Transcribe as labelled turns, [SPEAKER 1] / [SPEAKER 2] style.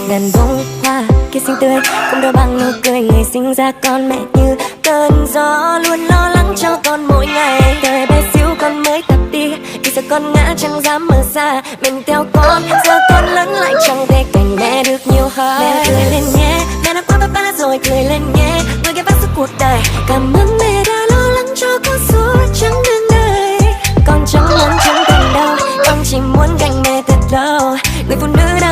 [SPEAKER 1] ngàn bông hoa kia xinh tươi không đâu bằng nụ cười ngày sinh ra con. Mẹ như cơn gió luôn lo lắng cho con mỗi ngày. Thời bé xíu con mới tập đi, vì sợ con ngã chẳng dám mở xa. Mình theo con, giờ con lớn lại chẳng thể cạnh mẹ được nhiều hơn. Mẹ cười lên nhé, mẹ đã qua ba rồi cười lên nhé. Người ghé vác suốt cuộc đời, cảm ơn mẹ đã lo lắng cho con suốt chặng đường đời. Con chẳng muốn chẳng cần đâu, con chỉ muốn cạnh mẹ thật lâu. Người phụ nữ đã